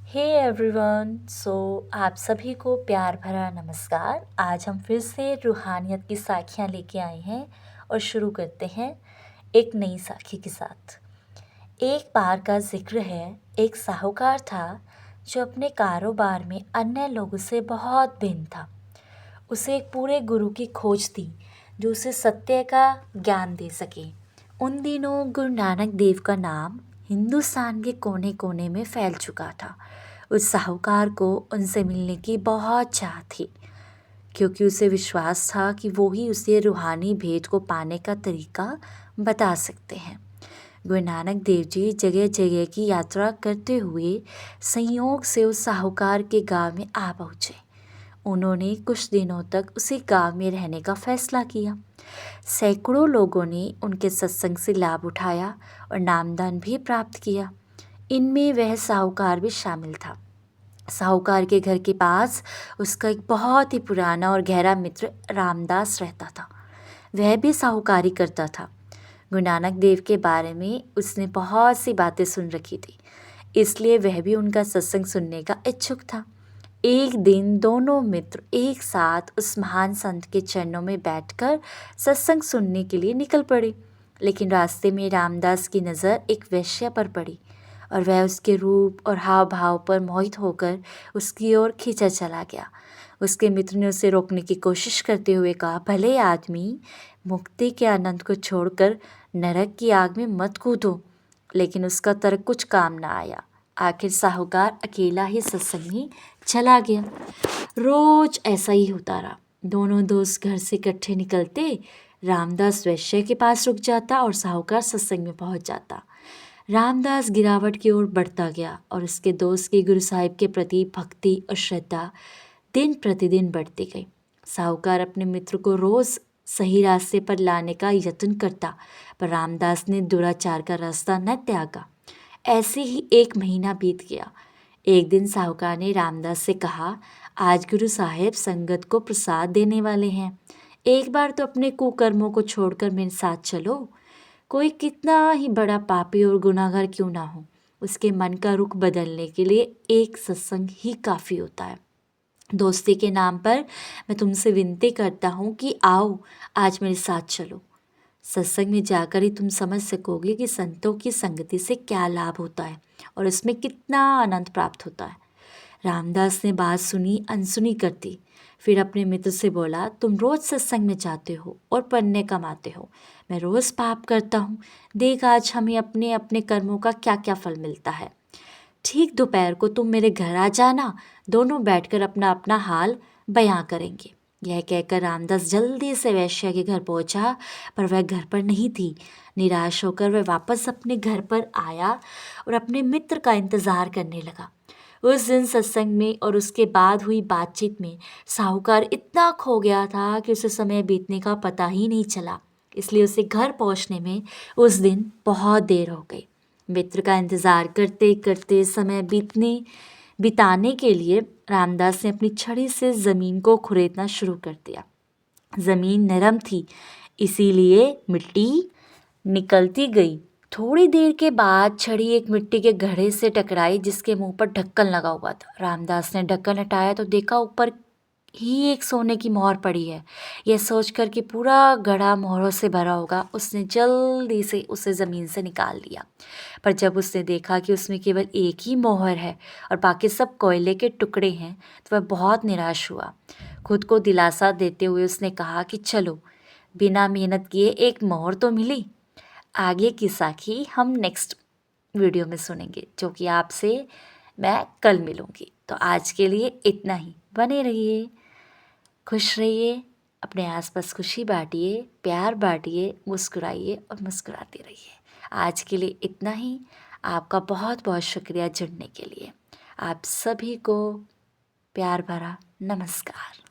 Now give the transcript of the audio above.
Hey everyone. आप सभी को प्यार भरा नमस्कार। आज हम फिर से रूहानियत की साखियाँ लेके आए हैं और शुरू करते हैं एक नई साखी के साथ। एक बार का जिक्र है, एक साहूकार था जो अपने कारोबार में अन्य लोगों से बहुत भिन्न था। उसे एक पूरे गुरु की खोज थी जो उसे सत्य का ज्ञान दे सके। उन दिनों गुरु नानक देव का नाम हिंदुस्तान के कोने कोने में फैल चुका था। उस साहूकार को उनसे मिलने की बहुत चाह थी, क्योंकि उसे विश्वास था कि वो ही उसे रूहानी भेंट को पाने का तरीका बता सकते हैं। गुरु नानक देव जी जगह जगह की यात्रा करते हुए संयोग से उस साहूकार के गांव में आ पहुँचे। उन्होंने कुछ दिनों तक उसी गांव में रहने का फैसला किया। सैकड़ों लोगों ने उनके सत्संग से लाभ उठाया और नामदान भी प्राप्त किया। इनमें वह साहूकार भी शामिल था। साहूकार के घर के पास उसका एक बहुत ही पुराना और गहरा मित्र रामदास रहता था। वह भी साहूकारी करता था। गुरु नानक देव के बारे में उसने बहुत सी बातें सुन रखी थी, इसलिए वह भी उनका सत्संग सुनने का इच्छुक था। एक दिन दोनों मित्र एक साथ उस महान संत के चरणों में बैठकर सत्संग सुनने के लिए निकल पड़े। लेकिन रास्ते में रामदास की नज़र एक वेश्या पर पड़ी और वह उसके रूप और हाव भाव पर मोहित होकर उसकी ओर खींचा चला गया। उसके मित्र ने उसे रोकने की कोशिश करते हुए कहा, भले आदमी, मुक्ति के आनंद को छोड़कर नरक की आग में मत कूदो। लेकिन उसका तर्क कुछ काम ना आया। आखिर साहूकार अकेला ही सत्संग में चला गया। रोज ऐसा ही होता रहा। दोनों दोस्त घर से इकट्ठे निकलते, रामदास वैश्य के पास रुक जाता और साहूकार सत्संग में पहुंच जाता। रामदास गिरावट की ओर बढ़ता गया और उसके दोस्त की गुरु साहिब के प्रति भक्ति और श्रद्धा दिन प्रतिदिन बढ़ती गई। साहूकार अपने मित्र को रोज सही रास्ते पर लाने का यत्न करता, पर रामदास ने दुराचार का रास्ता न त्यागा। ऐसे ही एक महीना बीत गया। एक दिन साहूकार ने रामदास से कहा, आज गुरु साहिब संगत को प्रसाद देने वाले हैं। एक बार तो अपने कुकर्मों को छोड़कर मेरे साथ चलो। कोई कितना ही बड़ा पापी और गुनाहगार क्यों ना हो, उसके मन का रुख बदलने के लिए एक सत्संग ही काफ़ी होता है। दोस्ती के नाम पर मैं तुमसे विनती करता हूँ कि आओ, आज मेरे साथ चलो। सत्संग में जाकर ही तुम समझ सकोगे कि संतों की संगति से क्या लाभ होता है और इसमें कितना आनंद प्राप्त होता है। रामदास ने बात सुनी अनसुनी कर दी। फिर अपने मित्र से बोला, तुम रोज सत्संग में जाते हो और पुण्य कमाते हो, मैं रोज पाप करता हूँ। देख आज हमें अपने अपने कर्मों का क्या क्या फल मिलता है। ठीक दोपहर को तुम मेरे घर आ जाना, दोनों बैठकर अपना अपना हाल बयां करेंगे। यह कहकर रामदास जल्दी से वैश्या के घर पहुंचा, पर वह घर पर नहीं थी। निराश होकर वह वापस अपने घर पर आया और अपने मित्र का इंतजार करने लगा। उस दिन सत्संग में और उसके बाद हुई बातचीत में साहूकार इतना खो गया था कि उसे समय बीतने का पता ही नहीं चला। इसलिए उसे घर पहुंचने में उस दिन बहुत देर हो गई। मित्र का इंतज़ार करते करते समय बिताने के लिए रामदास ने अपनी छड़ी से ज़मीन को खुरेदना शुरू कर दिया। ज़मीन नरम थी, इसीलिए मिट्टी निकलती गई। थोड़ी देर के बाद छड़ी एक मिट्टी के घड़े से टकराई जिसके मुंह पर ढक्कन लगा हुआ था। रामदास ने ढक्कन हटाया तो देखा ऊपर ही एक सोने की मोहर पड़ी है। यह सोचकर कि पूरा घड़ा मोहरों से भरा होगा, उसने जल्दी से उसे ज़मीन से निकाल लिया। पर जब उसने देखा कि उसमें केवल एक ही मोहर है और बाकी सब कोयले के टुकड़े हैं, तो वह बहुत निराश हुआ। खुद को दिलासा देते हुए उसने कहा कि चलो, बिना मेहनत किए एक मोहर तो मिली। आगे की साखी हम नेक्स्ट वीडियो में सुनेंगे, जो कि आपसे मैं कल मिलूँगी। तो आज के लिए इतना ही। बने रहिए, खुश रहिए, अपने आसपास खुशी बांटिए, प्यार बांटिए, मुस्कुराइए और मुस्कुराते रहिए। आज के लिए इतना ही। आपका बहुत बहुत शुक्रिया जुड़ने के लिए। आप सभी को प्यार भरा नमस्कार।